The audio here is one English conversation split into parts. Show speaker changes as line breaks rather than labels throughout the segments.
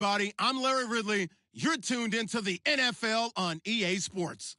Buddy, I'm Larry Ridley. You're tuned into the NFL on EA Sports.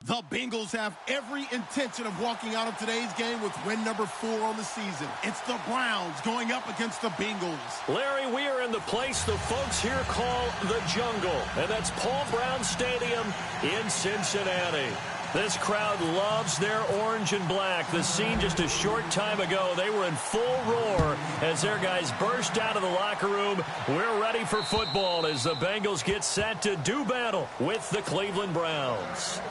The Bengals have every intention of walking out of today's game with win number 4 on the season. It's the Browns going up against the Bengals.
Larry, we are in the place the folks here call the Jungle, and that's Paul Brown Stadium in Cincinnati. This crowd loves their orange and black. The scene just a short time ago, they were in full roar as their guys burst out of the locker room. We're ready for football as the Bengals get set to do battle with the Cleveland Browns.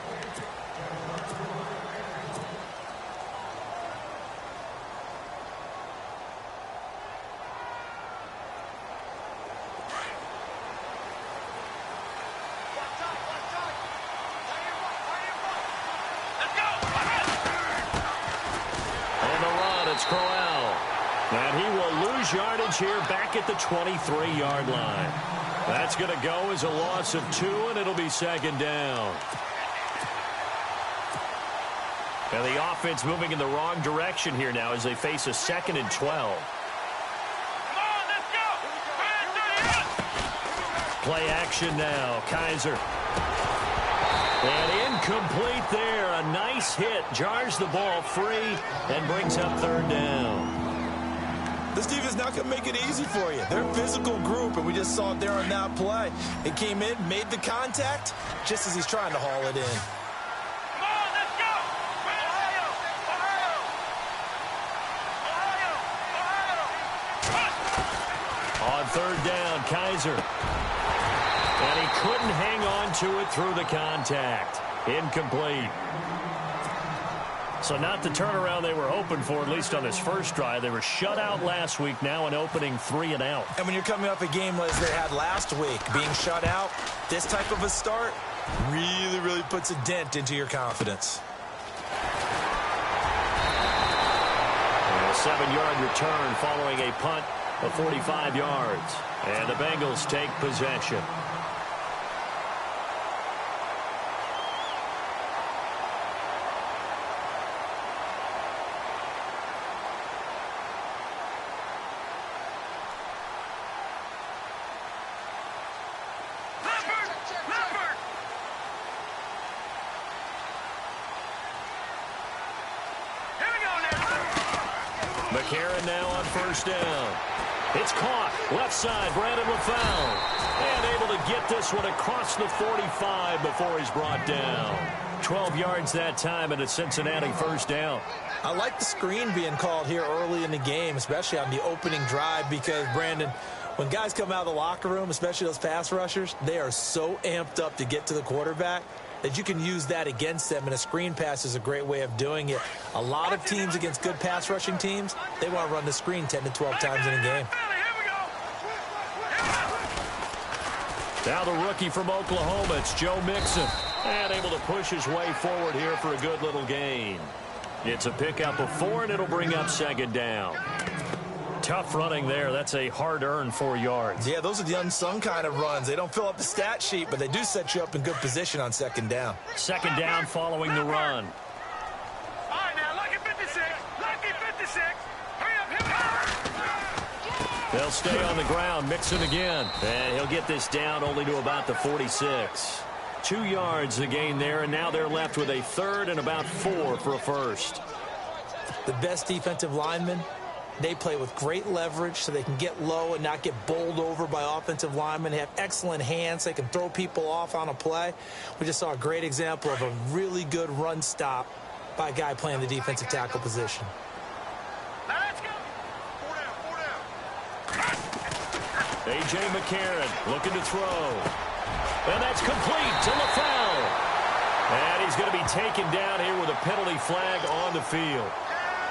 And he will lose yardage here back at the 23-yard line. That's going to go as a loss of 2, and it'll be second down. And the offense moving in the wrong direction here now as they face a 2nd and 12.
Come on, let's go!
Play action now. Kaiser. And incomplete there. A nice hit. Jars the ball free and brings up 3rd down.
This defense is not going to make it easy for you. They're a physical group, and we just saw it there on that play. It came in, made the contact, just as he's trying to haul it in.
Come on, let's go! Ohio!
On 3rd down, Kaiser. And he couldn't hang on to it through the contact. Incomplete. So not the turnaround they were hoping for, at least on this first drive. They were shut out last week, now an opening 3 and out.
And when you're coming off a game as they had last week, being shut out, this type of a start really puts a dent into your confidence.
And a 7-yard return following a punt of 45 yards. And the Bengals take possession. McCarron now on 1st down. It's caught. Left side, Brandon LaFell. And able to get this one across the 45 before he's brought down. 12 yards that time and a Cincinnati 1st down.
I like the screen being called here early in the game, especially on the opening drive, because, Brandon, when guys come out of the locker room, especially those pass rushers, they are so amped up to get to the quarterback that you can use that against them, and a screen pass is a great way of doing it. A lot of teams against good pass rushing teams, they want to run the screen 10 to 12 times in a game.
Now the rookie from Oklahoma, it's Joe Mixon. And able to push his way forward here for a good little gain. It's a pickup of 4, and it'll bring up 2nd down. Tough running there. That's a hard-earned 4 yards.
Yeah, those are the unsung kind of runs. They don't fill up the stat sheet, but they do set you up in good position on 2nd down.
2nd down following the run.
All right, now, lucky 56. Lucky 56. Hurry up.
They'll stay on the ground. Mixon again. And he'll get this down only to about the 46. 2 yards the gain there, and now they're left with a 3rd and about 4 for a first.
The best defensive linemen, they play with great leverage so they can get low and not get bowled over by offensive linemen. They have excellent hands. They can throw people off on a play. We just saw a great example of a really good run stop by a guy playing the defensive tackle position.
Let's go. 4 down.
A.J. McCarron looking to throw. And that's complete to LaFell. And he's going to be taken down here with a penalty flag on the field.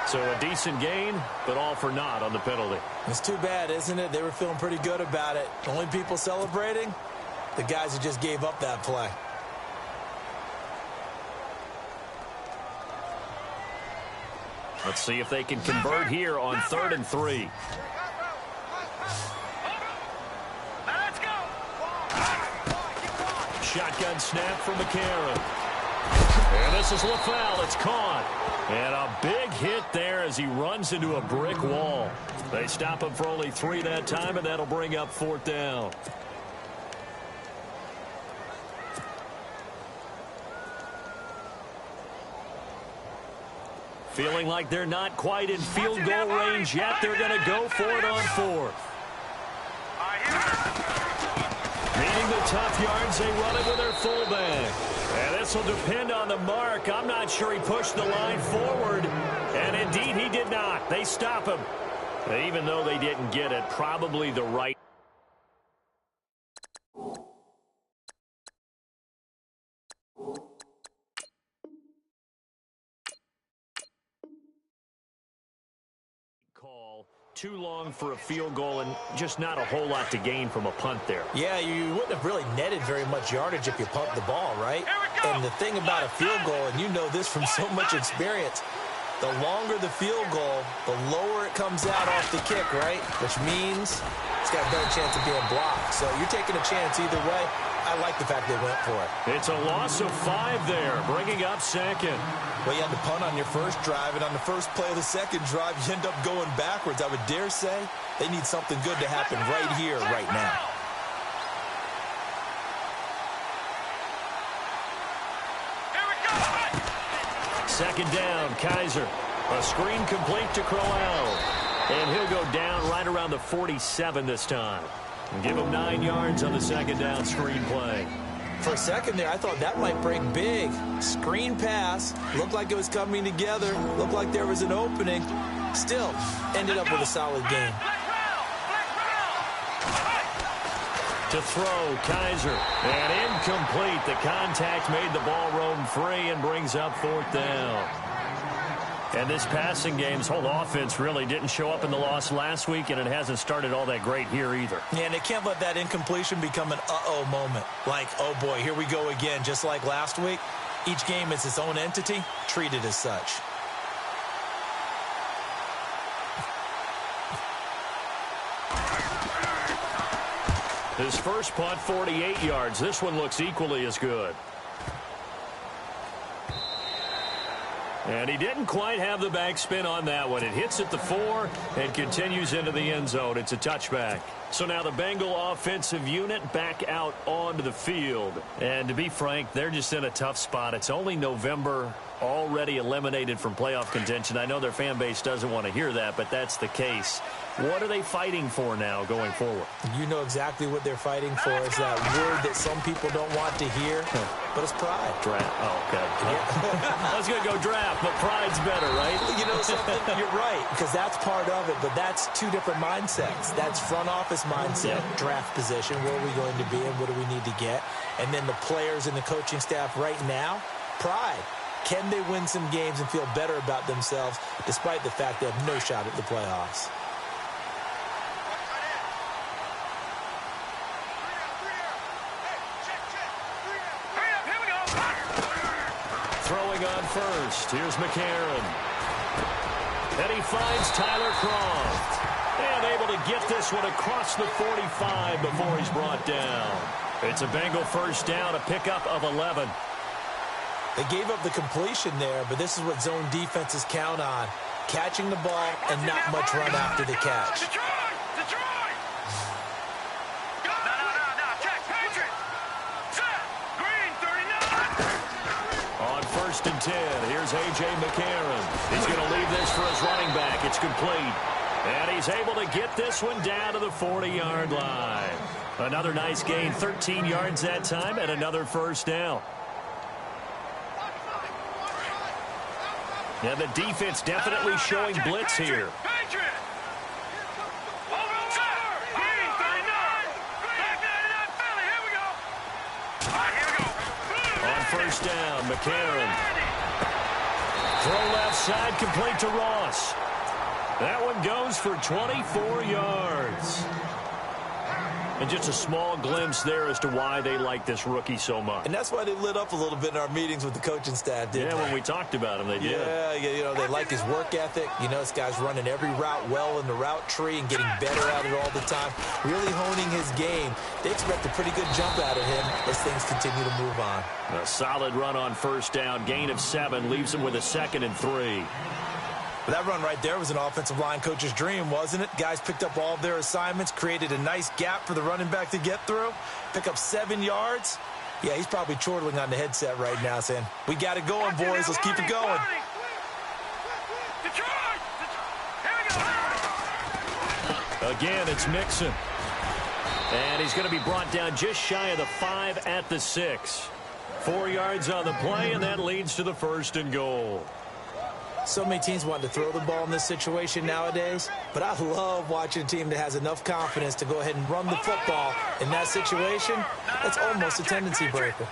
So a decent gain, but all for naught on the penalty.
It's too bad, isn't it? They were feeling pretty good about it. The only people celebrating, the guys who just gave up that play.
Let's see if they can convert here on 3rd and 3.
Let's go.
Shotgun snap from McCarron. And this is LaFowl. It's caught. And a big hit there as he runs into a brick wall. They stop him for only 3 that time, and that'll bring up 4th down. Feeling like they're not quite in field goal range yet. They're going to go for it on 4th. Needing the tough yards, they run it with their fullback. And this will depend on the mark. I'm not sure he pushed the line forward. And indeed, he did not. They stop him. Even though they didn't get it, probably the right. Call. Too long for a field goal and just not a whole lot to gain from a punt there.
Yeah, you wouldn't have really netted very much yardage if you pumped the ball, right? And the thing about a field goal, and you know this from so much experience, the longer the field goal, the lower it comes out off the kick, right? Which means it's got a better chance of being blocked. So you're taking a chance either way. I like the fact they went for it.
It's a loss of 5 there, bringing up 2nd.
Well, you had to punt on your first drive, and on the first play of the second drive, you end up going backwards. I would dare say they need something good to happen right here, right now.
Second down, Kaiser. A screen complete to Crowell. And he'll go down right around the 47 this time. And give him 9 yards on the second down screen play.
For a second there, I thought that might break big. Screen pass. Looked like it was coming together. Looked like there was an opening. Still, ended up with a solid game.
To throw, Kaiser. And incomplete. The contact made the ball roam free and brings up 4th down. And this passing game's whole offense really didn't show up in the loss last week, and it hasn't started all that great here either.
Yeah, and they can't let that incompletion become an uh-oh moment. Like, oh boy, here we go again, just like last week. Each game is its own entity, treated as such.
His first punt, 48 yards. This one looks equally as good. And he didn't quite have the backspin on that one. It hits at the 4 and continues into the end zone. It's a touchback. So now the Bengal offensive unit back out onto the field. And to be frank, they're just in a tough spot. It's only November, already eliminated from playoff contention. I know their fan base doesn't want to hear that, but that's the case. What are they fighting for now going forward?
You know exactly what they're fighting for. Is that word that some people don't want to hear, but it's pride.
Draft. Oh, okay. I was going to go draft, but pride's better, right?
You know something? You're right, because that's part of it, but that's 2 different mindsets. That's front office mindset, draft position, where are we going to be and what do we need to get? And then the players and the coaching staff right now, pride. Can they win some games and feel better about themselves despite the fact they have no shot at the playoffs?
Throwing on first. Here's McCarron. And he finds Tyler Croft. And able to get this one across the 45 before he's brought down. It's a Bengal first down, a pickup of 11.
They gave up the completion there, but this is what zone defenses count on. Catching the ball and not much run after the catch.
On first and 10, here's A.J. McCarron. He's going to leave this for his running back. It's complete. And he's able to get this one down to the 40-yard line. Another nice gain, 13 yards that time, and another first down. And the defense definitely showing blitz here. On first down, McCarron. Throw left side, complete to Ross. That one goes for 24 yards. And just a small glimpse there as to why they like this rookie so much.
And that's why they lit up a little bit in our meetings with the coaching staff, didn't they?
When we talked about him, they did.
Yeah, they like his work ethic. This guy's running every route well in the route tree and getting better at it all the time, really honing his game. They expect a pretty good jump out of him as things continue to move on.
A solid run on first down, gain of 7, leaves him with a 2nd and 3.
But that run right there was an offensive line coach's dream, wasn't it? Guys picked up all of their assignments, created a nice gap for the running back to get through, pick up 7 yards. Yeah, he's probably chortling on the headset right now saying, we got it going, boys. Let's keep it going.
Again, it's Mixon. And he's going to be brought down just shy of the 5 at the 6. 4 yards on the play, and that leads to the 1st and goal.
So many teams want to throw the ball in this situation nowadays, but I love watching a team that has enough confidence to go ahead and run the football. In that situation, that's almost a tendency breaker.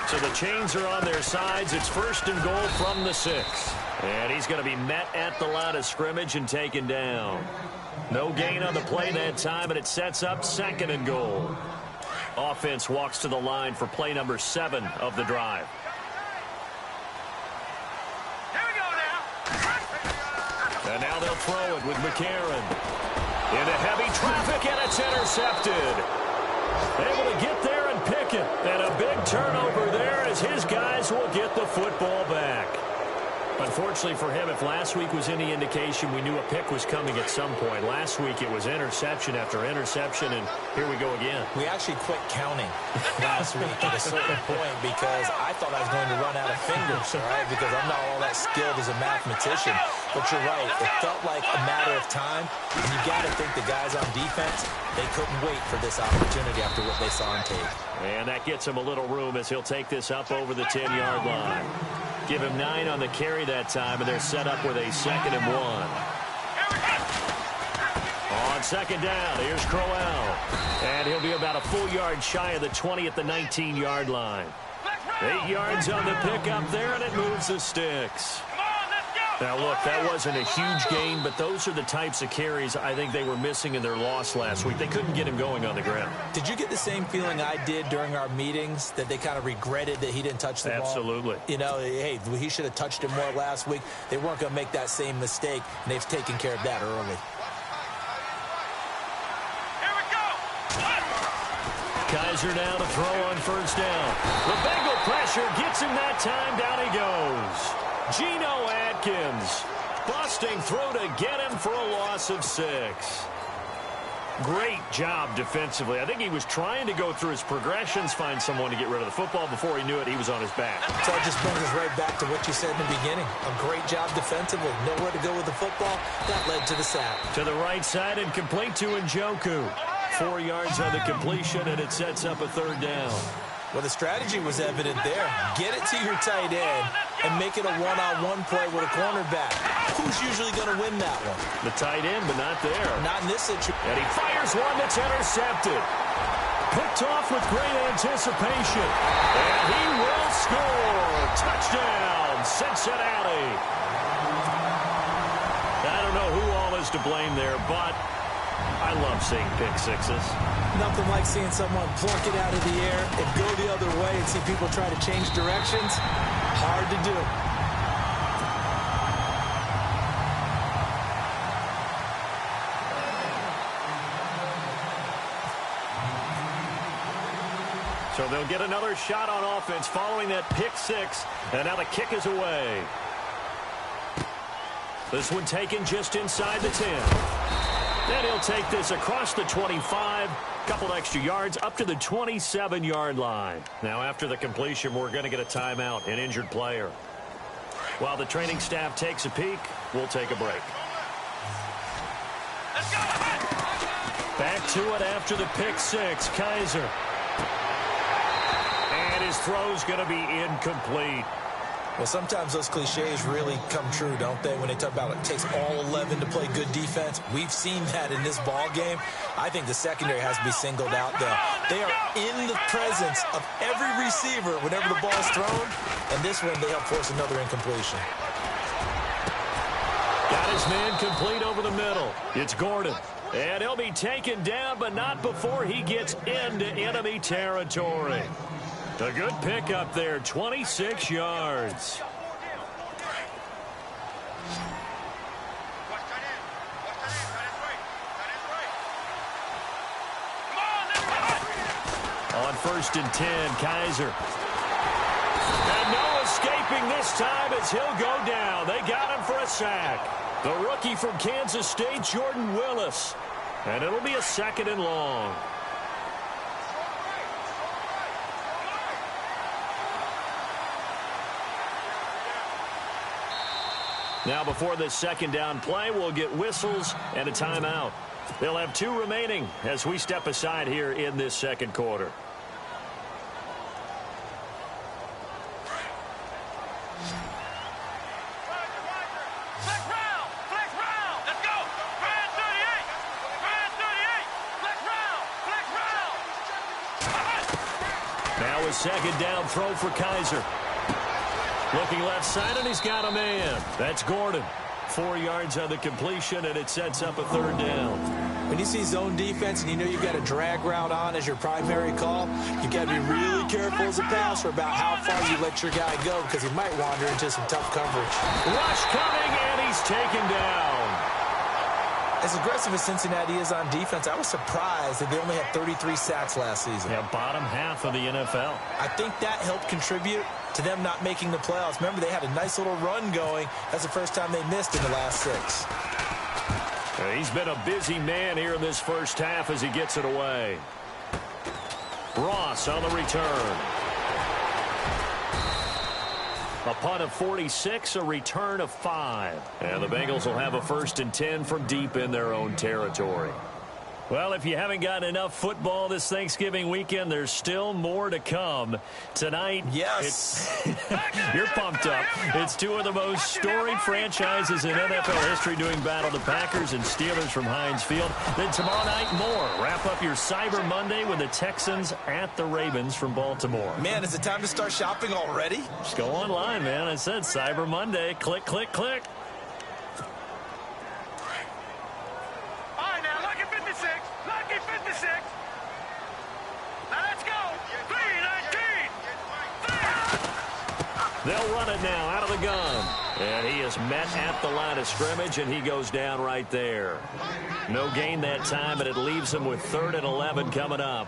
So the chains are on their sides. It's 1st and goal from the 6. And he's going to be met at the line of scrimmage and taken down. No gain on the play that time, and it sets up 2nd and goal. Offense walks to the line for play number 7 of the drive. And now they'll throw it with McCarron. Into heavy traffic, and it's intercepted. Able to get there and pick it. And a big turnover there as his guys will get the football back. Unfortunately for him, if last week was any indication, we knew a pick was coming at some point. Last week it was interception after interception, and here we go again.
We actually quit counting last week at a certain point because I thought I was going to run out of fingers, all right, because I'm not all that skilled as a mathematician. But you're right. It felt like a matter of time, and you got to think the guys on defense, they couldn't wait for this opportunity after what they saw on tape.
And that gets him a little room as he'll take this up over the 10-yard line. Give him 9 on the carry that time, and they're set up with a 2nd and 1. On 2nd down, here's Crowell. And he'll be about a full yard shy of the 20 at the 19-yard line. 8 yards on the pickup there, and it moves the sticks. Now, look, that wasn't a huge gain, but those are the types of carries I think they were missing in their loss last week. They couldn't get him going on the ground.
Did you get the same feeling I did during our meetings, that they kind of regretted that he didn't touch the ball?
Absolutely.
Hey, he should have touched it more last week. They weren't going to make that same mistake, and they've taken care of that early.
Here we go.
Kaiser now to throw on first down. The Bengal pressure gets him that time. Down he goes. Geno Atkins busting through to get him for a loss of 6. Great job defensively. I think he was trying to go through his progressions, find someone to get rid of the football. Before he knew it, he was on his back.
So it just brings us right back to what you said in the beginning. A great job defensively. Nowhere to go with the football. That led to the sack.
To the right side and complete to Njoku. 4 yards on the completion, and it sets up a 3rd down.
Well, the strategy was evident there. Get it to your tight end and make it a one-on-one play with a cornerback. Who's usually going to win that one?
The tight end, but not there.
Not in this situation.
And he fires one that's intercepted. Picked off with great anticipation. And he will score. Touchdown, Cincinnati. I don't know who all is to blame there, but I love seeing pick sixes.
Nothing like seeing someone plunk it out of the air and go the other way and see people try to change directions. Hard to do.
So they'll get another shot on offense following that pick 6, and now the kick is away. This one taken just inside the 10. Then he'll take this across the 25, couple extra yards up to the 27-yard line. Now after the completion, we're going to get a timeout, an injured player. While the training staff takes a peek, we'll take a break. Back to it after the pick 6, Kaiser. And his throw's going to be incomplete.
Well, sometimes those cliches really come true, don't they? When they talk about it takes all 11 to play good defense. We've seen that in this ball game. I think the secondary has to be singled out, though. They are in the presence of every receiver whenever the ball's thrown. And this one, they help force another incompletion.
Got his man complete over the middle. It's Gordon. And he'll be taken down, but not before he gets into enemy territory. A good pickup there, 26 yards. On 1st and 10, Kaiser. And no escaping this time as he'll go down. They got him for a sack. The rookie from Kansas State, Jordan Willis. And it'll be a 2nd and long. Now before this 2nd down play, we'll get whistles and a timeout. They'll have 2 remaining as we step aside here in this 2nd quarter. Now a 2nd down throw for Kaiser. Looking left side, and he's got a man. That's Gordon. 4 yards on the completion, and it sets up a 3rd down.
When you see zone defense and you know you've got a drag route on as your primary call, you've got to be really careful as a passer about how far you let your guy go because he might wander into some tough coverage.
Rush coming, and he's taken down.
As aggressive as Cincinnati is on defense, I was surprised that they only had 33 sacks last season.
Yeah, bottom half of the NFL.
I think that helped contribute to them not making the playoffs. Remember, they had a nice little run going. That's the first time they missed in the last 6.
He's been a busy man here in this first half as he gets it away. Ross on the return. A punt of 46, a return of 5. And the Bengals will have a 1st and 10 from deep in their own territory. Well, if you haven't gotten enough football this Thanksgiving weekend, there's still more to come. Tonight,
yes,
you're pumped up. It's 2 of the most storied franchises in NFL history doing battle, the Packers and Steelers from Heinz Field. Then tomorrow night, more. Wrap up your Cyber Monday with the Texans at the Ravens from Baltimore.
Man, is it time to start shopping already?
Just go online, man. I said Cyber Monday. Click, click, click.
Lucky 56. Now let's go. 3-19.
They'll run it now out of the gun. And he is met at the line of scrimmage, and he goes down right there. No gain that time, and it leaves him with 3rd and 11 coming up.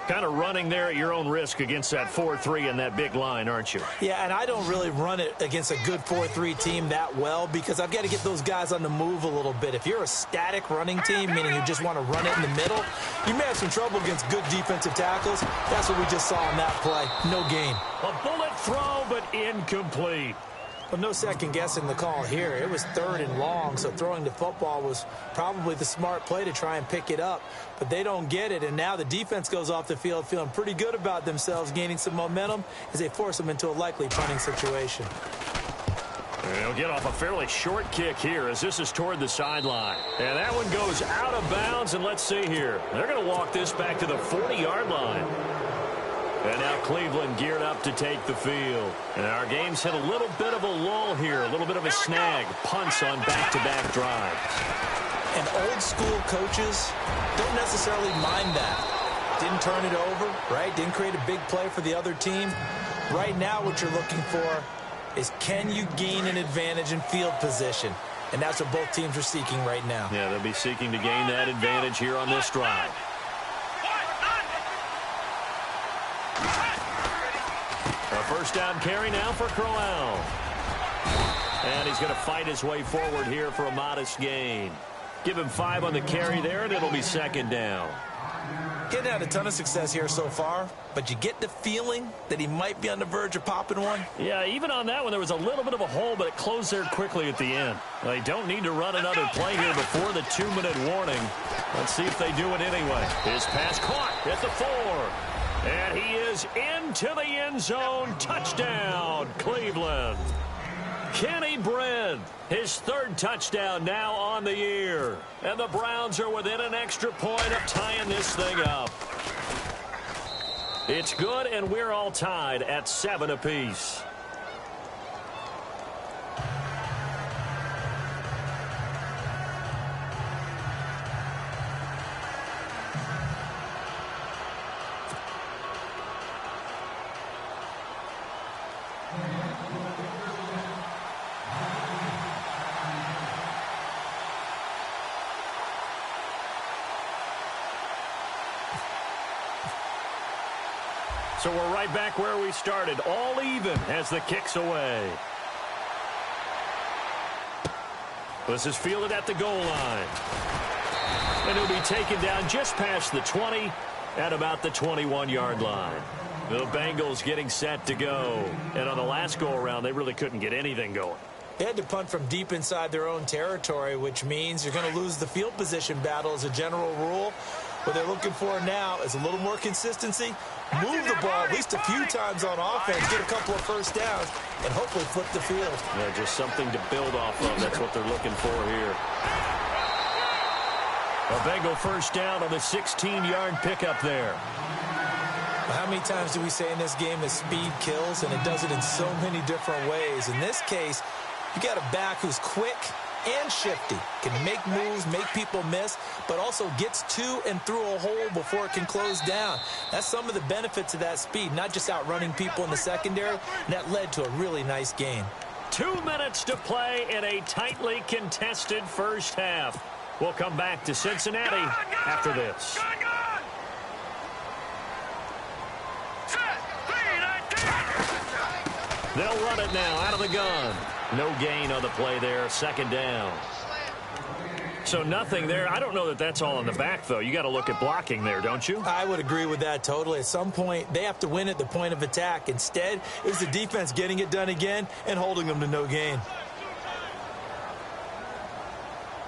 Kind of running there at your own risk against that 4-3 and that big line, aren't you?
Yeah, and I don't really run it against a good 4-3 team that well because I've got to get those guys on the move a little bit. If you're a static running team, meaning you just want to run it in the middle, you may have some trouble against good defensive tackles. That's what we just saw on that play. No gain.
A bullet throw, but incomplete.
Well, no second guessing the call here. It was 3rd and long, so throwing the football was probably the smart play to try and pick it up. But they don't get it, and now the defense goes off the field feeling pretty good about themselves, gaining some momentum as they force them into a likely punting situation.
They'll get off a fairly short kick here as this is toward the sideline. And that one goes out of bounds, and let's see here. They're going to walk this back to the 40-yard line. And now Cleveland geared up to take the field. And our game's hit a little bit of a lull here, a little bit of a snag. Punts on back-to-back drives.
And old-school coaches don't necessarily mind that. Didn't turn it over, right? Didn't create a big play for the other team. Right now what you're looking for is can you gain an advantage in field position? And that's what both teams are seeking right now.
Yeah, they'll be seeking to gain that advantage here on this drive. A 1st down carry now for Crowell. And he's going to fight his way forward here for a modest gain. Give him 5 on the carry there, and it'll be 2nd down.
He hadn't had a ton of success here so far, but you get the feeling that he might be on the verge of popping one.
Yeah, even on that one, there was a little bit of a hole, but it closed there quickly at the end. They don't need to run another play here before the 2-minute warning. Let's see if they do it anyway. His pass caught at the 4. And he is into the end zone. Touchdown, Cleveland. Kenny Brent, his 3rd touchdown now on the year. And the Browns are within an extra point of tying this thing up. It's good, and we're all tied at 7 apiece. So we're right back where we started, all even as the kick's away. This is fielded at the goal line. And he'll be taken down just past the 20 at about the 21-yard line. The Bengals getting set to go. And on the last go-around, they really couldn't get anything going.
They had to punt from deep inside their own territory, which means you're going to lose the field position battle as a general rule. What they're looking for now is a little more consistency, move the ball at least a few times on offense, get a couple of first downs, and hopefully flip the field.
Yeah, just something to build off of. That's what they're looking for here. A Bengal first down on the 16-yard pickup there.
How many times do we say in this game that speed kills, and it does it in so many different ways? In this case, you got a back who's quick and shifty, can make moves, make people miss, but also gets to and through a hole before it can close down. That's some of the benefits of that speed, not just outrunning people in the secondary, and that led to a really nice gain.
2 minutes to play in a tightly contested first half. We'll come back to Cincinnati after this. They'll run it now out of the gun. No gain on the play there, second down. So nothing there. I don't know that that's all in the back, though. You got to look at blocking there, don't you?
I would agree with that totally. At some point, they have to win at the point of attack. Instead, it was the defense getting it done again and holding them to no gain.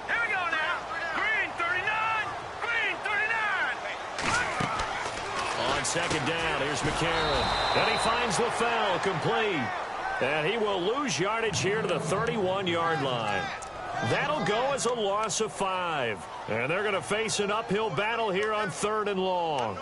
Here we go now. Green 39. Green 39.
On second down, here's McCarron. And he finds LaFell complete. And he will lose yardage here to the 31-yard line. That'll go as a loss of 5. And they're going to face an uphill battle here on 3rd and long.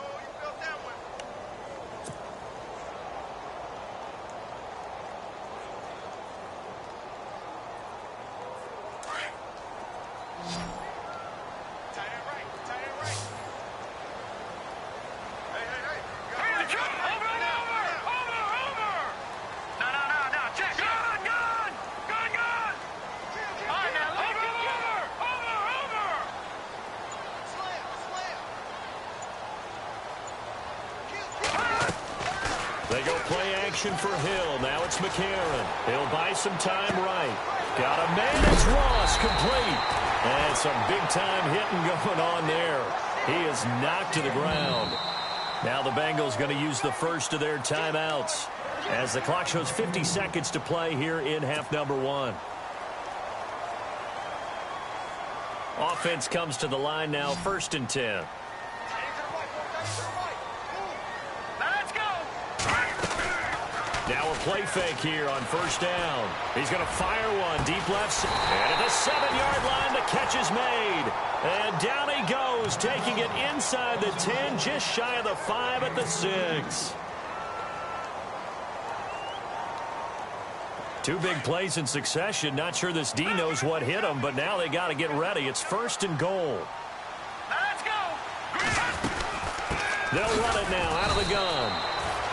They go play action for Hill. Now it's McCarron. He'll buy some time right. Got a man. It's Ross complete. And some big-time hitting going on there. He is knocked to the ground. Now the Bengals going to use the first of their timeouts as the clock shows 50 seconds to play here in half number 1. Offense comes to the line now, 1st and 10. Now a play fake here on 1st down. He's going to fire one deep left. And at the 7-yard line, the catch is made. And down he goes, taking it inside the 10, just shy of the 5 at the 6. 2 big plays in succession. Not sure this D knows what hit him, but now they got to get ready. It's 1st and goal.
Let's go.
They'll run it now out of the gun.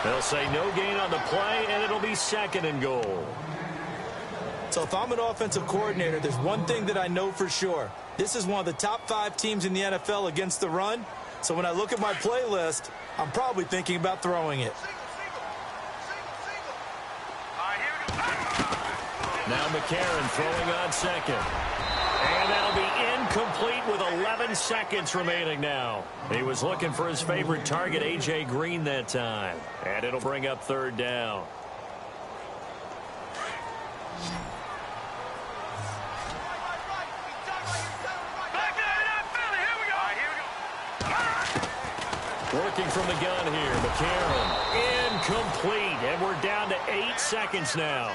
They'll say no gain on the play, and it'll be 2nd and goal.
So if I'm an offensive coordinator, there's one thing that I know for sure. This is one of the top 5 teams in the NFL against the run. So when I look at my playlist, I'm probably thinking about throwing it.
Now McCarron throwing on 2nd. And that'll be incomplete with 11 seconds remaining now. He was looking for his favorite target, A.J. Green, that time. And it'll bring up 3rd down. Working from the gun here, McCarron. Incomplete. And we're down to 8 seconds now.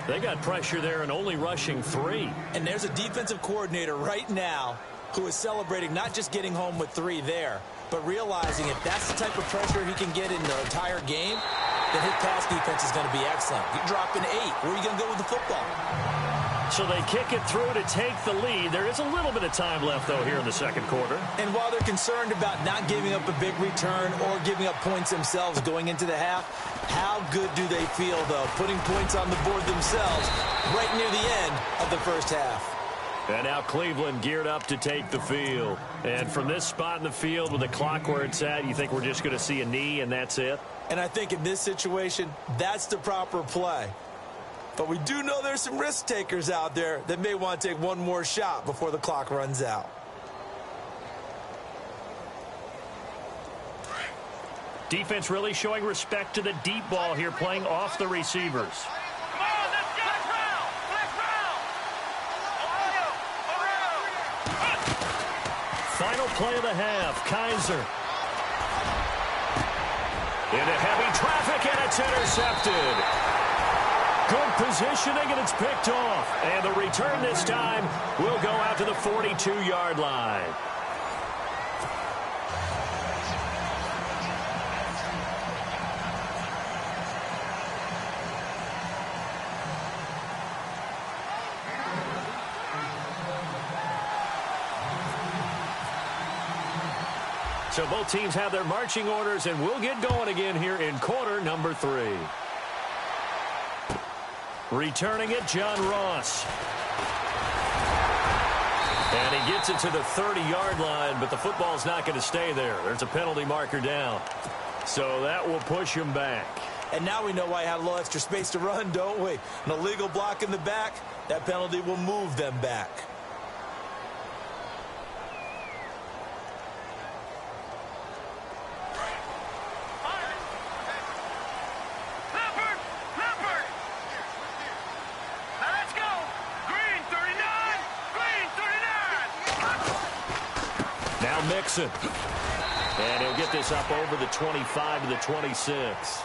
They got pressure there and only rushing 3.
And there's a defensive coordinator right now who is celebrating not just getting home with 3 there, but realizing if that's the type of pressure he can get in the entire game, then his pass defense is going to be excellent. You drop an 8. Where are you going to go with the football?
So they kick it through to take the lead. There is a little bit of time left, though, here in the 2nd quarter.
And while they're concerned about not giving up a big return or giving up points themselves going into the half, how good do they feel, though, putting points on the board themselves right near the end of the first half?
And now Cleveland geared up to take the field. And from this spot in the field with the clock where it's at, you think we're just going to see a knee and that's it?
And I think in this situation, that's the proper play. But we do know there's some risk takers out there that may want to take one more shot before the clock runs out.
Defense really showing respect to the deep ball here, playing off the receivers.
Come on, let's get it. Let's
Final play of the half, Kaiser. Into heavy traffic, and it's intercepted. Good positioning, and it's picked off. And the return this time will go out to the 42-yard line. So both teams have their marching orders, and we'll get going again here in quarter number 3. Returning it, John Ross. And he gets it to the 30-yard line, but the football's not going to stay there. There's a penalty marker down. So that will push him back.
And now we know why he had a little extra space to run, don't we? An illegal block in the back, that penalty will move them back.
Mixon. And he'll get this up over the 25 to the 26.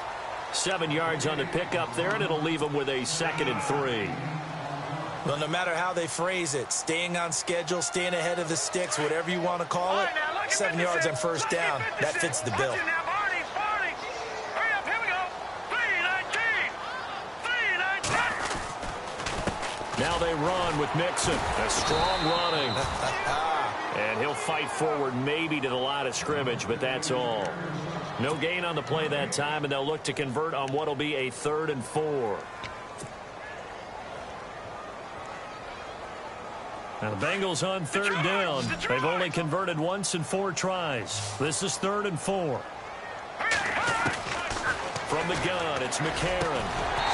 7 yards on the pickup there, and it'll leave him with a 2nd and 3.
Well, no matter how they phrase it, staying on schedule, staying ahead of the sticks, whatever you want to call it, 7 yards on first down, that fits the bill.
Now they run with Mixon. A strong running. And he'll fight forward maybe to the line of scrimmage, but that's all. No gain on the play that time, and they'll look to convert on what will be a 3rd and 4. Now the Bengals on 3rd down. They've only converted once in 4 tries. This is 3rd and 4. From the gun, it's McCarron.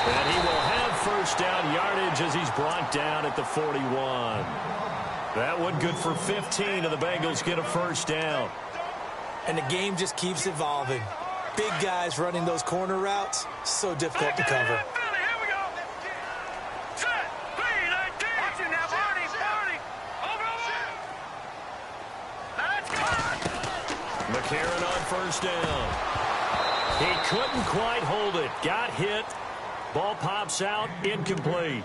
And he will have first down yardage as he's brought down at the 41. That one good for 15, and the Bengals get a first down.
And the game just keeps evolving. Big guys running those corner routes, so difficult to cover.
McCarron on first down. He couldn't quite hold it. Got hit. Ball pops out, incomplete.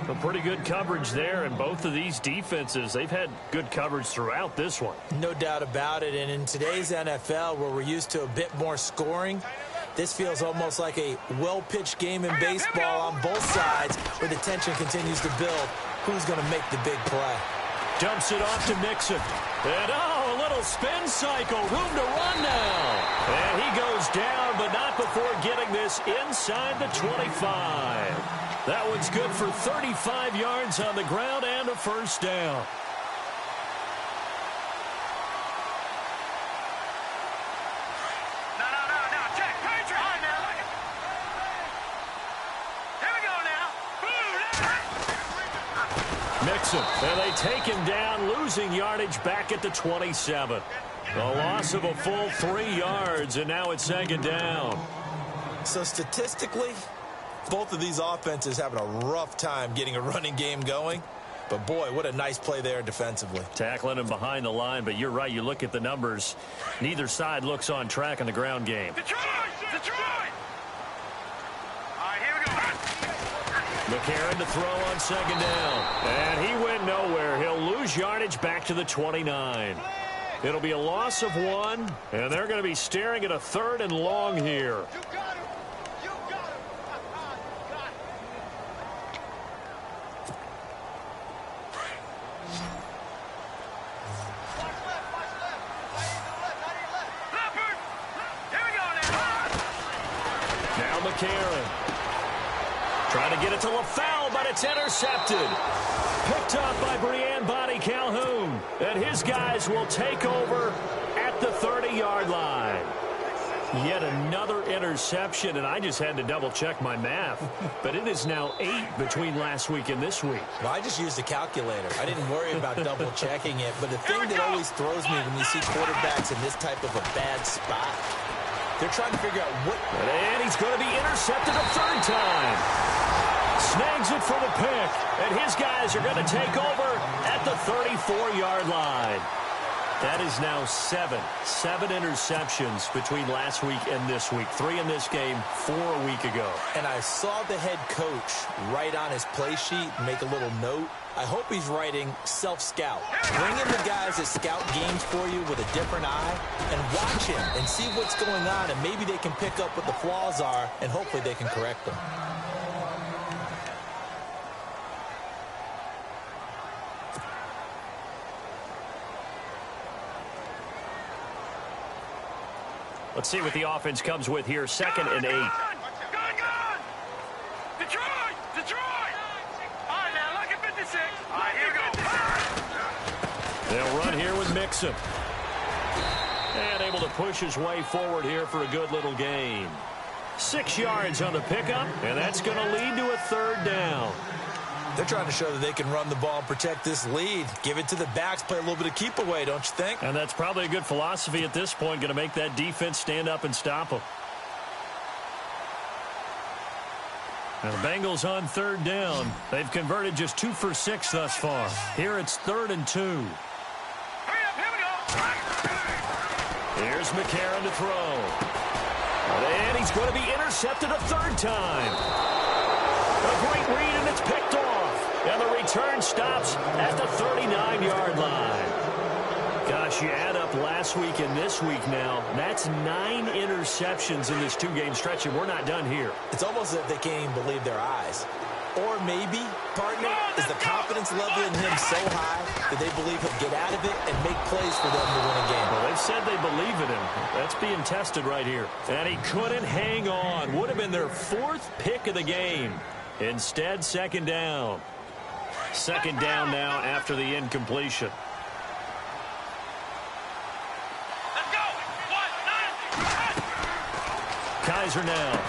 A pretty good coverage there, and both of these defenses, they've had good coverage throughout this one.
No doubt about it, and in today's NFL, where we're used to a bit more scoring, this feels almost like a well-pitched game in baseball on both sides, where the tension continues to build. Who's going to make the big play?
Dumps it off to Mixon. And, a little spin cycle. Room to run now. And he goes down, but not before getting this inside the 25. That one's good for 35 yards on the ground and a first down.
No, check. Patriot. All right, now. Here we go now.
Mixon, and they take him down, losing yardage back at the 27. A loss of a full 3 yards, and now it's 2nd down.
So statistically, both of these offenses having a rough time getting a running game going. But, boy, what a nice play there defensively.
Tackling him behind the line, but you're right. You look at the numbers. Neither side looks on track in the ground game.
Detroit! All right, here we go.
McCarron to throw on 2nd down. And he went nowhere. He'll lose yardage back to the 29. It'll be a loss of 1, and they're going to be staring at a 3rd and long here. McCarron Trying to get it to LaFell, but it's intercepted. Picked up by Breanne Bonnie Calhoun. And his guys will take over at the 30-yard line. Yet another interception, and I just had to double-check my math. But it is now 8 between last week and this week.
Well, I just used a calculator. I didn't worry about double-checking it. But the thing that always throws me when you see quarterbacks in this type of a bad spot, they're trying to figure out what...
And he's going to be intercepted a third time. Snags it for the pick, and his guys are going to take over at the 34-yard line. That is now 7 interceptions between last week and this week. 3 in this game, 4 a week ago.
And I saw the head coach write on his play sheet, make a little note. I hope he's writing self-scout. Bring in the guys that scout games for you with a different eye and watch him and see what's going on, and maybe they can pick up what the flaws are, and hopefully they can correct them.
Let's see what the offense comes with here. 2nd and 8.
Gone! Detroit! All right, now, look at 56. All right, here we go.
They'll run here with Mixon. And able to push his way forward here for a good little gain. 6 yards on the pickup, and that's going to lead to a 3rd down.
They're trying to show that they can run the ball and protect this lead. Give it to the backs, play a little bit of keep away, don't you think?
And that's probably a good philosophy at this point, going to make that defense stand up and stop them. And the Bengals on 3rd down. They've converted just 2 for 6 thus far. Here it's 3rd and 2.
Hurry up, here we go.
Here's McCarron to throw. And he's going to be intercepted a 3rd time. A great read, and it's picked off. And the return stops at the 39-yard line. Gosh, you add up last week and this week now. That's 9 interceptions in this 2-game stretch, and we're not done here.
It's almost as if they can't even believe their eyes. Or maybe, partner, is the confidence level in him so high that they believe he'll get out of it and make plays for them to win a game.
Well, they've said they believe in him. That's being tested right here. And he couldn't hang on. Would have been their 4th pick of the game. Instead, 2nd down. 2nd down now after the incompletion.
Let's go. 1, 9,
Kaiser now.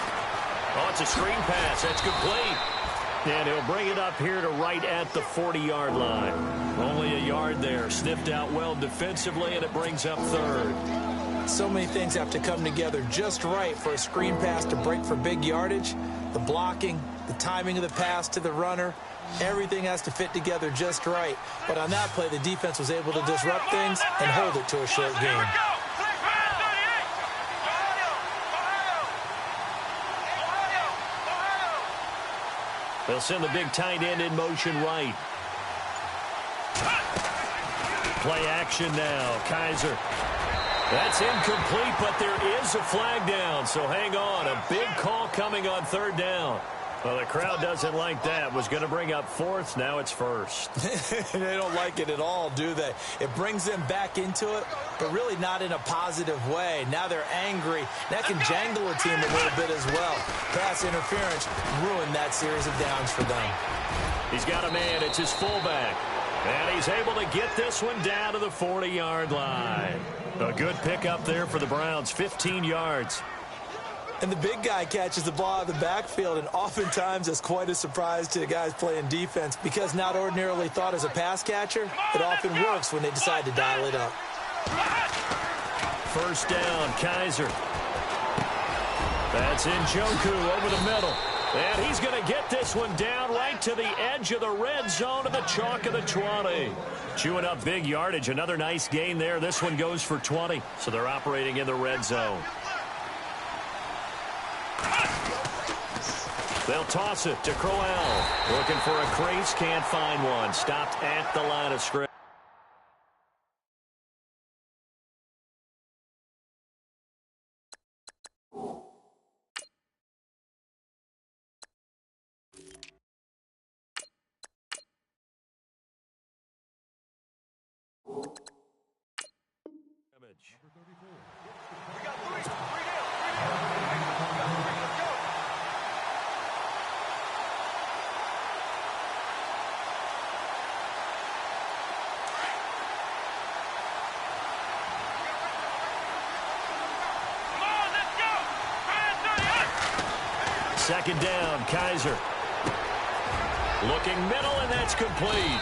Oh, it's a screen pass. That's complete. And he'll bring it up here to right at the 40-yard line. Only a yard there. Sniffed out well defensively, and it brings up 3rd.
So many things have to come together just right for a screen pass to break for big yardage. The blocking, the timing of the pass to the runner, everything has to fit together just right. But on that play, the defense was able to disrupt things and hold it to a short game.
They'll send the big tight end in motion right. Play action now. Kaiser. That's incomplete, but there is a flag down, so hang on. A big call coming on 3rd down. Well, the crowd doesn't like that. Was going to bring up 4th. Now it's 1st.
They don't like it at all, do they? It brings them back into it, but really not in a positive way. Now they're angry. That can jangle a team a little bit as well. Pass interference ruined that series of downs for them.
He's got a man. It's his fullback. And he's able to get this one down to the 40-yard line. A good pickup there for the Browns. 15 yards.
And the big guy catches the ball out of the backfield, and oftentimes it's quite a surprise to the guys playing defense because not ordinarily thought as a pass catcher, it often works when they decide to dial it up.
1st down, Kaiser. That's Njoku over the middle. And he's going to get this one down right to the edge of the red zone to the chalk of the 20. Chewing up big yardage. Another nice gain there. This one goes for 20. So they're operating in the red zone. They'll toss it to Crowell. Looking for a crease, can't find one. Stopped at the line of scrimmage. Second down, Kaiser. Looking middle, and that's complete.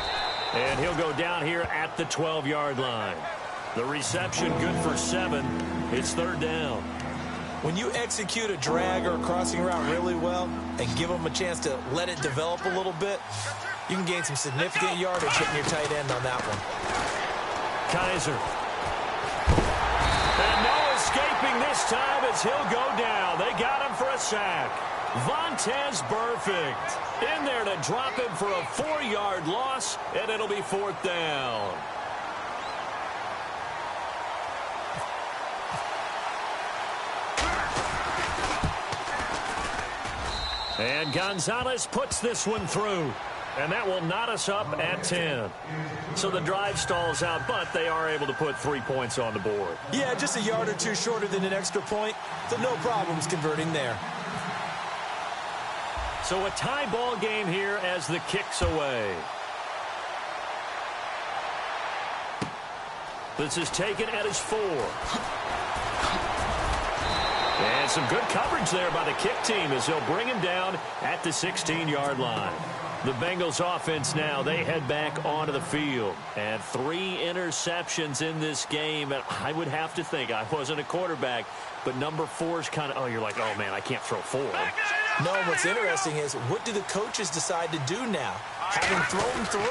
And he'll go down here at the 12-yard line. The reception good for 7. It's third down.
When you execute a drag or a crossing route really well and give them a chance to let it develop a little bit, you can gain some significant yardage hitting your tight end on that one.
Kaiser. And no escaping this time as he'll go down. They got him for a sack. Vontaze Burfict in there to drop him for a 4-yard loss, and it'll be fourth down. And Gonzalez puts this one through. And that will knot us up at 10. So the drive stalls out, but they are able to put 3 points on the board.
Yeah, just a yard or two shorter than an extra point, so no problems converting there.
So a tie ball game here as the kick's away. This is taken at his 4. And some good coverage there by the kick team as they'll bring him down at the 16-yard line. The Bengals offense now, they head back onto the field. And 3 interceptions in this game. And I would have to think, I wasn't a quarterback, but number 4 is kind of, oh, you're like, oh, man, I can't throw 4.
No, what's interesting is what do the coaches decide to do now? Having thrown 3,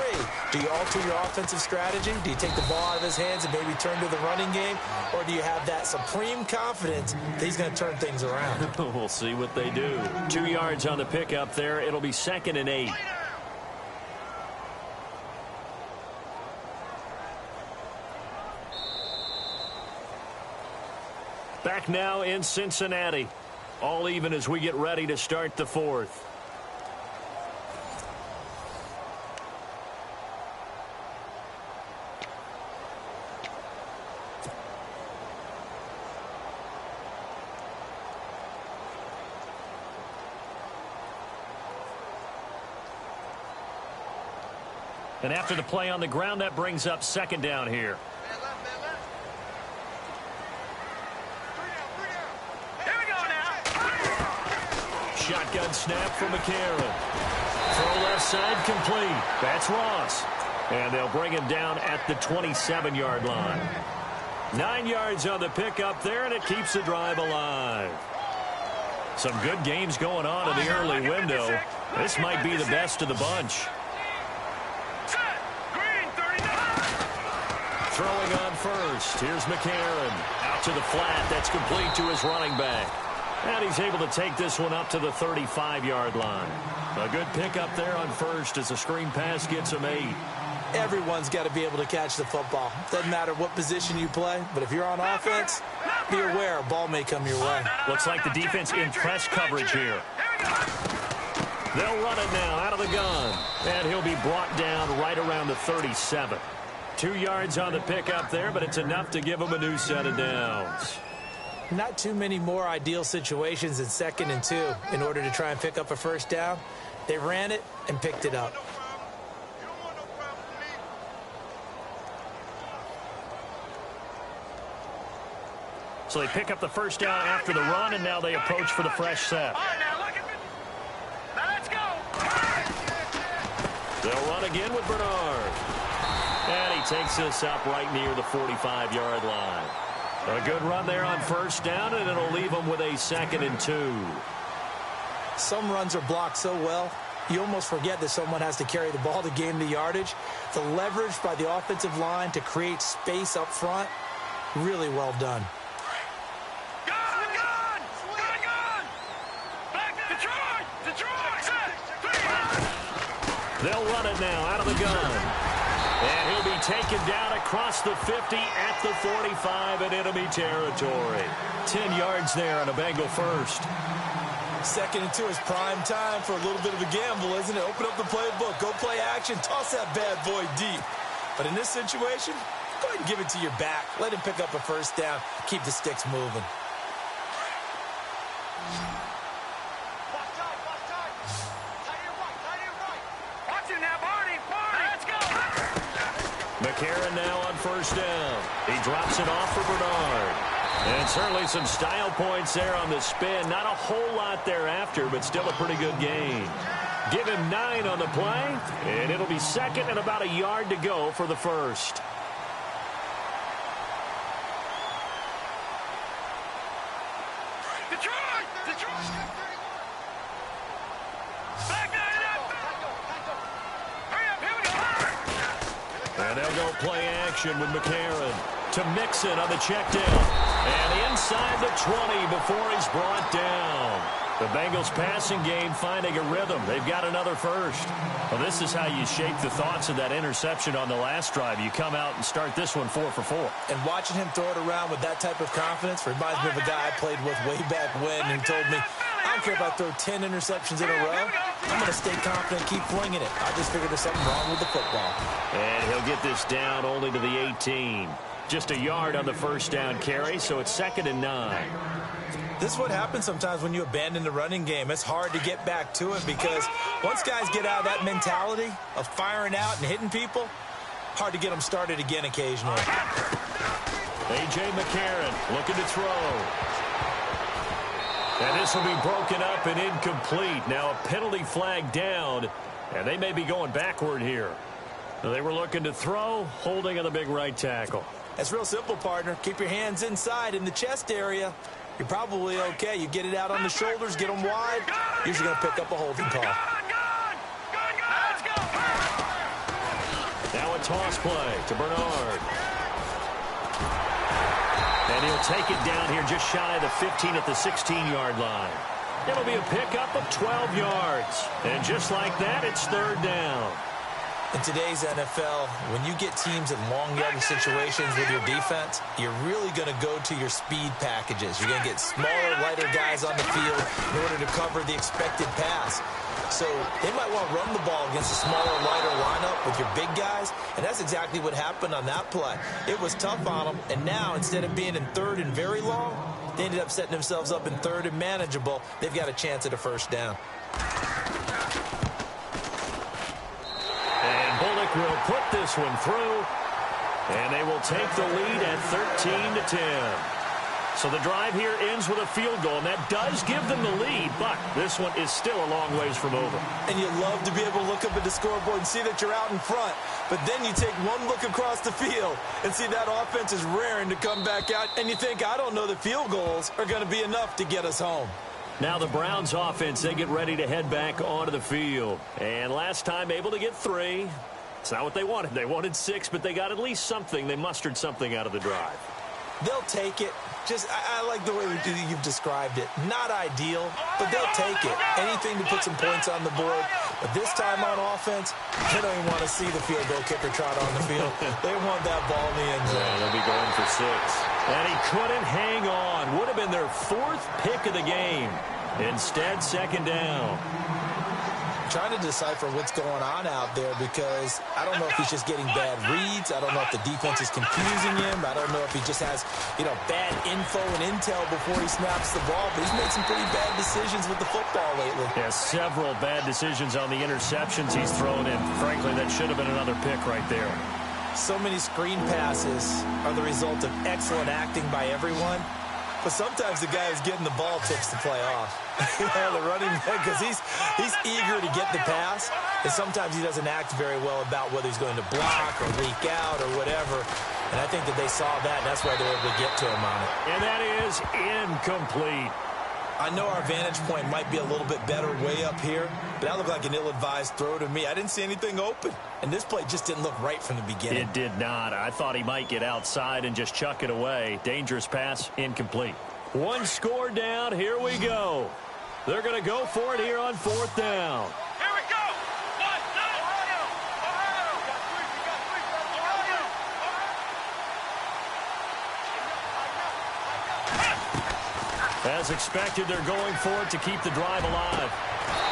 do you alter your offensive strategy? Do you take the ball out of his hands and maybe turn to the running game? Or do you have that supreme confidence that he's going to turn things around?
We'll see what they do. 2 yards on the pickup there. It'll be 2nd and 8. Back now in Cincinnati. All even as we get ready to start the 4th. And after the play on the ground, that brings up 2nd down here. Shotgun snap from McCarron. Throw left side complete. That's Ross. And they'll bring him down at the 27-yard line. 9 yards on the pickup there, and it keeps the drive alive. Some good games going on in the early window. This might be the best of the bunch. Throwing on first. Here's McCarron. Out to the flat. That's complete to his running back. And he's able to take this one up to the 35-yard line. A good pickup there on first as a screen pass gets him 8.
Everyone's got to be able to catch the football. Doesn't matter what position you play, but if you're on offense, be aware a ball may come your way.
Looks like the defense in press coverage here. They'll run it now out of the gun. And he'll be brought down right around the 37. 2 yards on the pickup there, but it's enough to give him a new set of downs.
Not too many more ideal situations in 2nd and 2 in order to try and pick up a first down. They ran it and picked it up.
So they pick up the first down after the run, and now they approach for the fresh set.
Let's go.
They'll run again with Bernard. And he takes this up right near the 45-yard line. A good run there on first down, and it'll leave them with a 2nd and 2.
Some runs are blocked so well, you almost forget that someone has to carry the ball to gain the yardage. The leverage by the offensive line to create space up front, really well done.
They'll run it now out of the gun. And he'll be taken down across the 50 at the 45 in enemy territory. 10 yards there on a Bengal first.
2nd and 2 is prime time for a little bit of a gamble, isn't it? Open up the playbook, go play action, toss that bad boy deep. But in this situation, go ahead and give it to your back. Let him pick up a first down, keep the sticks moving.
McCarron now on first down. He drops it off for Bernard. And certainly some style points there on the spin. Not a whole lot thereafter, but still a pretty good gain. Give him 9 on the play, and it'll be second and about a yard to go for the first.
Detroit! Detroit! Back nine it up! Hurry up, here we go!
And they'll go play action with McCarron to Mixon on the check down. And inside the 20 before he's brought down. The Bengals passing game finding a rhythm. They've got another first. Well, this is how you shape the thoughts of that interception on the last drive. You come out and start this one 4 for 4.
And watching him throw it around with that type of confidence reminds me of a guy I played with way back when who told me, I don't care if I throw 10 interceptions in a row. I'm going to stay confident and keep flinging it. I just figured there's something wrong with the football.
And he'll get this down only to the 18. Just a yard on the first down carry, so it's 2nd and 9.
This is what happens sometimes when you abandon the running game. It's hard to get back to it because once guys get out of that mentality of firing out and hitting people, hard to get them started again occasionally.
A.J. McCarron looking to throw. And this will be broken up and incomplete. Now a penalty flag down, and they may be going backward here. They were looking to throw, holding on the big right tackle.
That's real simple, partner. Keep your hands inside in the chest area. You're probably okay. You get it out on the shoulders, get them wide. Usually going to pick up a holding call.
Now a toss play to Bernard. And he'll take it down here just shy of the 15 at the 16-yard line. It'll be a pickup of 12 yards. And just like that, it's 3rd down.
In today's NFL, when you get teams in long yardage situations with your defense, you're really going to go to your speed packages. You're going to get smaller, lighter guys on the field in order to cover the expected pass. So they might want to run the ball against a smaller, lighter lineup with your big guys, and that's exactly what happened on that play. It was tough on them, and now instead of being in 3rd and very long, they ended up setting themselves up in 3rd and manageable. They've got a chance at a first down.
Bullock will put this one through, and they will take the lead at 13-10. So the drive here ends with a field goal, and that does give them the lead, but this one is still a long ways from over.
And you love to be able to look up at the scoreboard and see that you're out in front, but then you take one look across the field and see that offense is raring to come back out, and you think, I don't know that field goals are going to be enough to get us home.
Now the Browns offense, they get ready to head back onto the field. And last time able to get 3. It's not what they wanted. They wanted 6, but they got at least something. They mustered something out of the drive.
They'll take it. I like the way you've described it. Not ideal, but they'll take it. Anything to put some points on the board. But this time on offense, they don't even want to see the field goal kicker trot on the field. They want that ball in the end zone.
Yeah, they'll be going for 6. And he couldn't hang on. Would have been their 4th pick of the game. Instead, 2nd down.
Trying to decipher what's going on out there because I don't know if he's just getting bad reads. I don't know if the defense is confusing him. I don't know if he just has, bad info and intel before he snaps the ball. But he's made some pretty bad decisions with the football lately.
Yeah, several bad decisions on the interceptions he's thrown in. Frankly, that should have been another pick right there.
So many screen passes are the result of excellent acting by everyone. But sometimes the guy who's getting the ball tips the play off. The running back, because he's eager to get the pass, and sometimes he doesn't act very well about whether he's going to block or leak out or whatever. And I think that they saw that, and that's why they were able to get to him on it.
And that is incomplete.
I know our vantage point might be a little bit better way up here, but that looked like an ill-advised throw to me. I didn't see anything open, and this play just didn't look right from the beginning.
It did not. I thought he might get outside and just chuck it away. Dangerous pass, incomplete. 1 score down. Here we go. They're going to go for it here on 4th down.
Here we go. 1, 9.
As expected, they're going for it to keep the drive alive.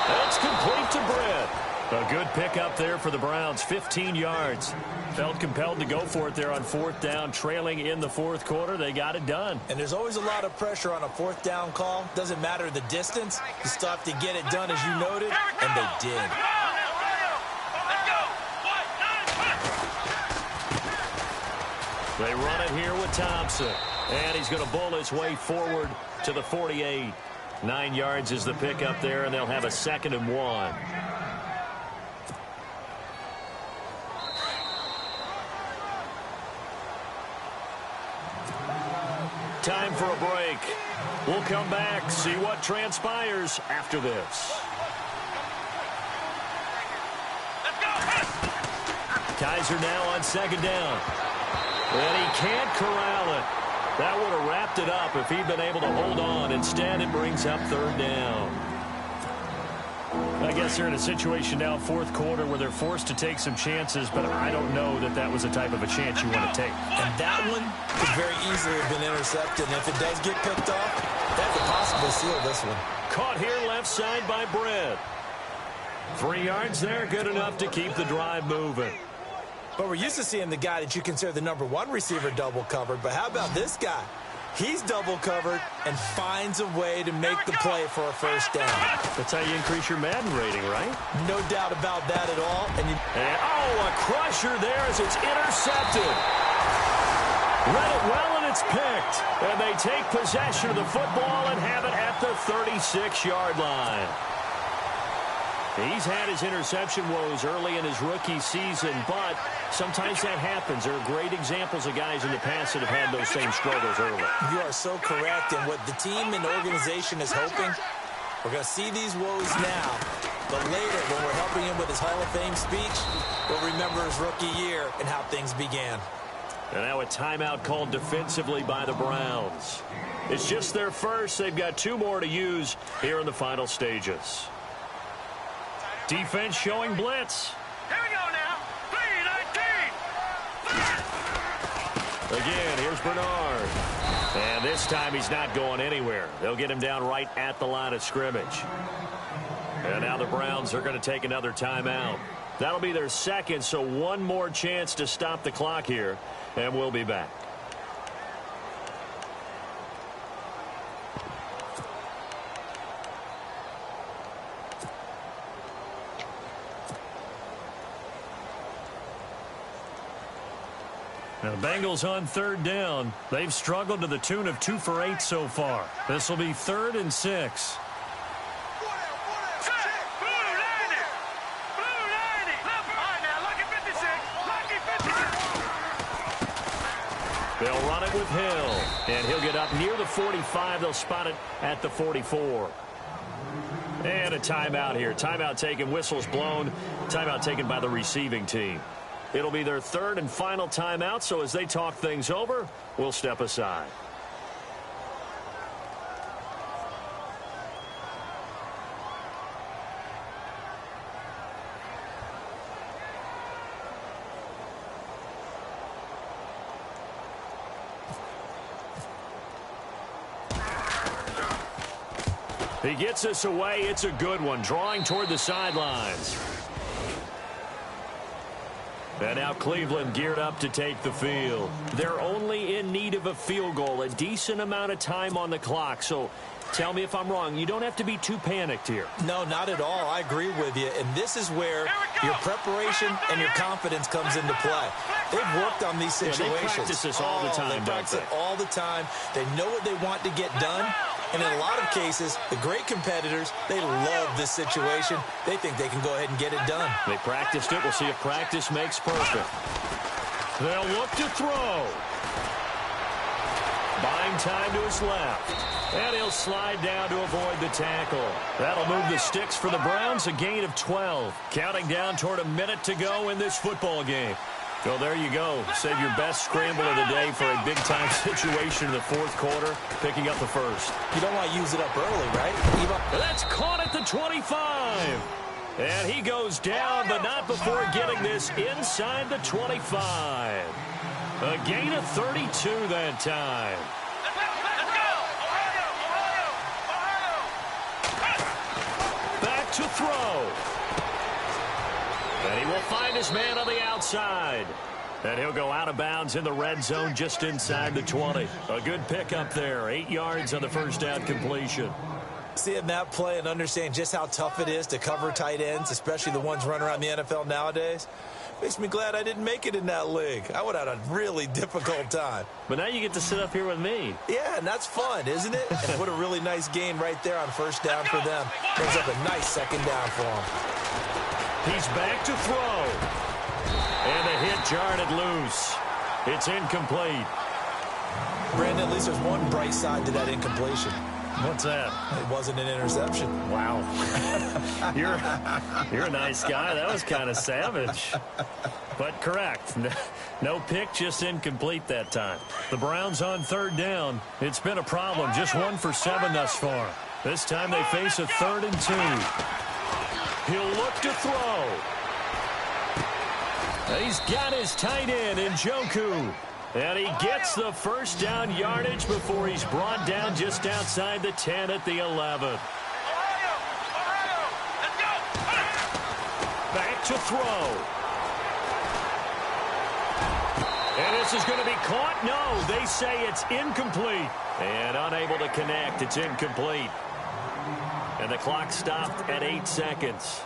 That's complete to Britt. A good pickup there for the Browns, 15 yards. Felt compelled to go for it there on 4th down, trailing in the 4th quarter. They got it done.
And there's always a lot of pressure on a 4th down call. Doesn't matter the distance. You still have to get it done, as you noted, and they did.
They run it here with Thompson. And he's going to bowl his way forward to the 48. 9 yards is the pickup there, and they'll have a 2nd and 1. Time for a break. We'll come back, see what transpires after this. Kaiser now on 2nd down. And he can't corral it. That would have wrapped it up if he'd been able to hold on. Instead, it brings up 3rd down. I guess they're in a situation now, 4th quarter, where they're forced to take some chances, but I don't know that that was the type of a chance you want to take.
And that one could very easily have been intercepted. And if it does get picked off, that could possibly seal this one.
Caught here left side by Brett. 3 yards there, good enough to keep the drive moving.
But we're used to seeing the guy that you consider the #1 receiver double covered. But how about this guy? He's double covered and finds a way to make the play for a 1st down.
That's how you increase your Madden rating, right?
No doubt about that at all. And
a crusher there as it's intercepted. Read it well, and it's picked. And they take possession of the football and have it at the 36-yard line. He's had his interception woes early in his rookie season, but sometimes that happens. There are great examples of guys in the past that have had those same struggles early.
You are so correct. And what the team and organization is hoping, we're going to see these woes now. But later, when we're helping him with his Hall of Fame speech, we'll remember his rookie year and how things began.
And now a timeout called defensively by the Browns. It's just their first. They've got 2 more to use here in the final stages. Defense showing blitz.
Here we go now. 3-19.
Again, here's Bernard. And this time he's not going anywhere. They'll get him down right at the line of scrimmage. And now the Browns are going to take another timeout. That'll be their 2nd, so 1 more chance to stop the clock here. And we'll be back. Now, the Bengals on 3rd down. They've struggled to the tune of 2 for 8 so far. This will be 3rd and 6. They'll run it with Hill, and he'll get up near the 45. They'll spot it at the 44. And a timeout here. Timeout taken, whistles blown. Timeout taken by the receiving team. It'll be their 3rd and final timeout, so as they talk things over, we'll step aside. He gets us away. It's a good one, drawing toward the sidelines. And now Cleveland geared up to take the field. They're only in need of a field goal, a decent amount of time on the clock. So tell me if I'm wrong. You don't have to be too panicked here.
No, not at all. I agree with you. And this is where your preparation and your confidence comes into play. They've worked on these situations.
Yeah, they practice this all the time,
They practice it all the time. They know what they want to get done. And in a lot of cases, the great competitors, they love this situation. They think they can go ahead and get it done.
They practiced it. We'll see if practice makes perfect. They'll look to throw. Buying time to his left. And he'll slide down to avoid the tackle. That'll move the sticks for the Browns, a gain of 12. Counting down toward a minute to go in this football game. Well, there you go. Save your best scramble of the day for a big-time situation in the 4th quarter, picking up the 1st.
You don't want to use it up early, right?
That's caught at the 25. And he goes down, but not before getting this inside the 25. A gain of 32 that time. Back to throw. And he will find his man on the outside. And he'll go out of bounds in the red zone just inside the 20. A good pickup there. 8 yards on the 1st down completion.
Seeing that play and understanding just how tough it is to cover tight ends, especially the ones running around the NFL nowadays. Makes me glad I didn't make it in that league. I would have had a really difficult time.
But now you get to sit up here with me.
Yeah, and that's fun, isn't it? And what a really nice gain right there on first down for them. Brings up a nice second down for him.
He's back to throw. And the hit jarred it loose. It's incomplete.
Brandon, at least there's one bright side to that incompletion.
What's that?
It wasn't an interception.
Wow. You're a nice guy. That was kind of savage. But correct. No pick, just incomplete that time. The Browns on third down. It's been a problem. Just 1 for 7 thus far. This time they face a 3rd and 2. He'll look to throw. He's got his tight end in Njoku. And he gets the first down yardage before he's brought down just outside the 10 at the 11. Back to throw. And this is going to be caught. No, they say it's incomplete. And unable to connect. It's incomplete. And the clock stopped at 8 seconds.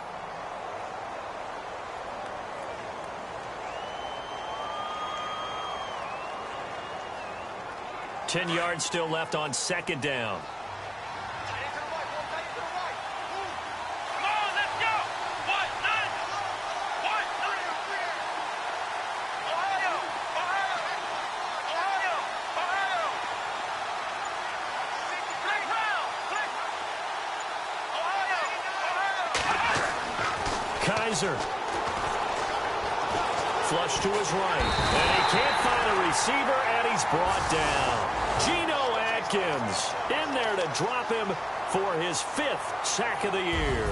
Ten yards still left on second down. Kaiser. Flush to his right. And he can't find a receiver, and he's brought down. Geno Atkins in there to drop him for his 5th sack of the year.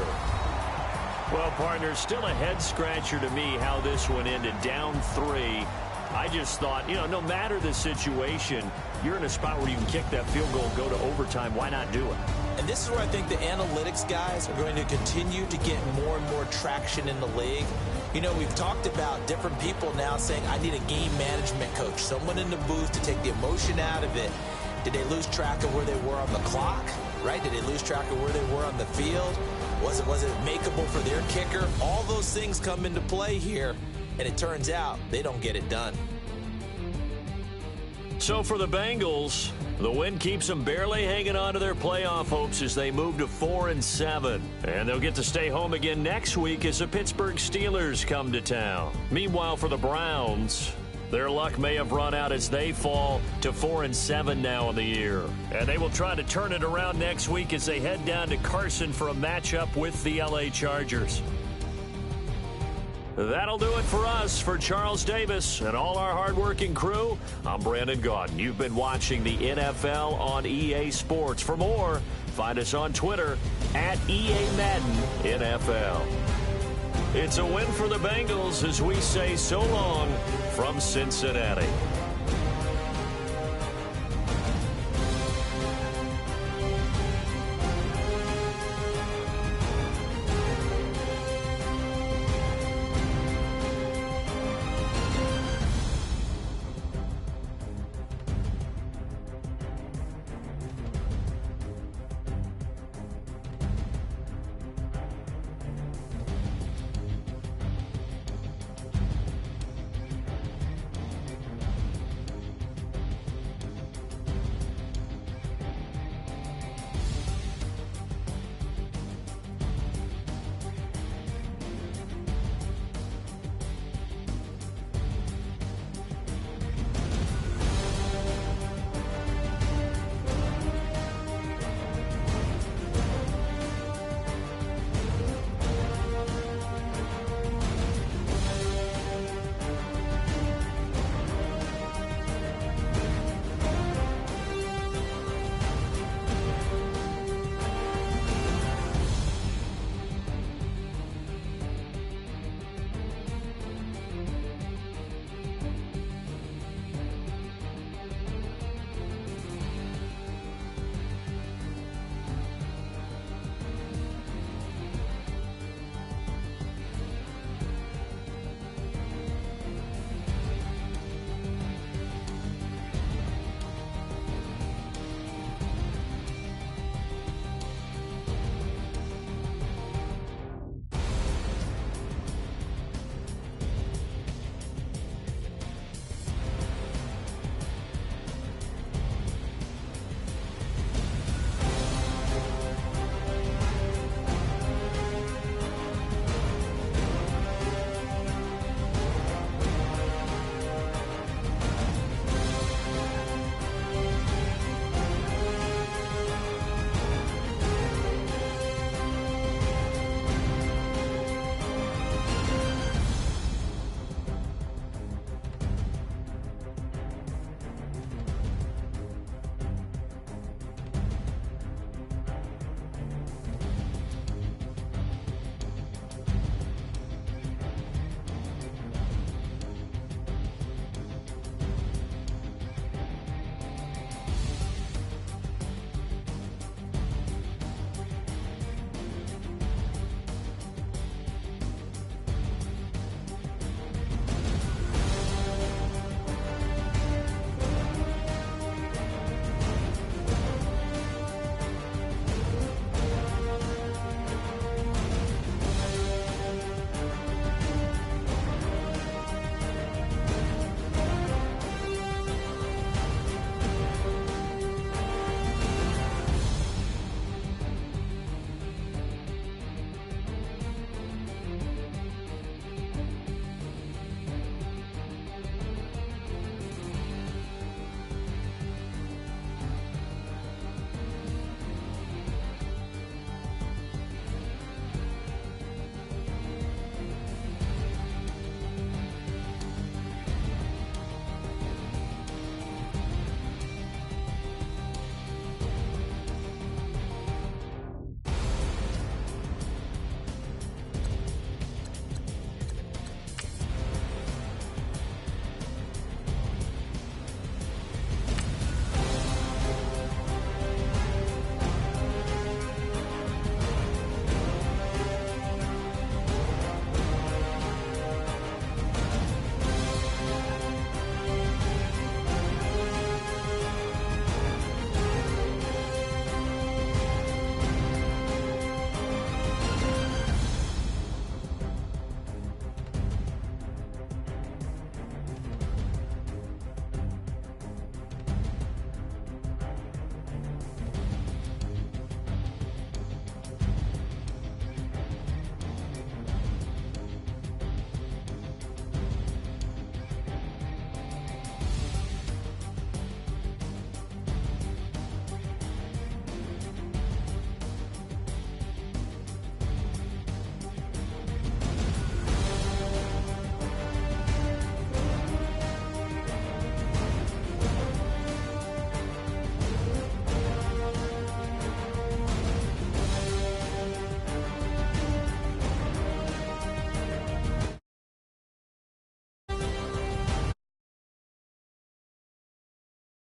Well, partner, still a head-scratcher to me how this one ended. Down 3. I just thought, no matter the situation, you're in a spot where you can kick that field goal, go to overtime. Why not do it?
And this is where I think the analytics guys are going to continue to get more and more traction in the league. We've talked about different people now saying, I need a game management coach, someone in the booth to take the emotion out of it. Did they lose track of where they were on the clock, right? Did they lose track of where they were on the field? Was it makeable for their kicker? All those things come into play here, and it turns out they don't get it done.
So for the Bengals, the win keeps them barely hanging on to their playoff hopes as they move to 4-7. And they'll get to stay home again next week as the Pittsburgh Steelers come to town. Meanwhile, for the Browns, their luck may have run out as they fall to 4-7 now in the year. And they will try to turn it around next week as they head down to Carson for a matchup with the LA Chargers. That'll do it for us. For Charles Davis and all our hardworking crew, I'm Brandon Gaudin. You've been watching the NFL on EA Sports. For more, find us on Twitter at EA Madden NFL. It's a win for the Bengals as we say so long from Cincinnati.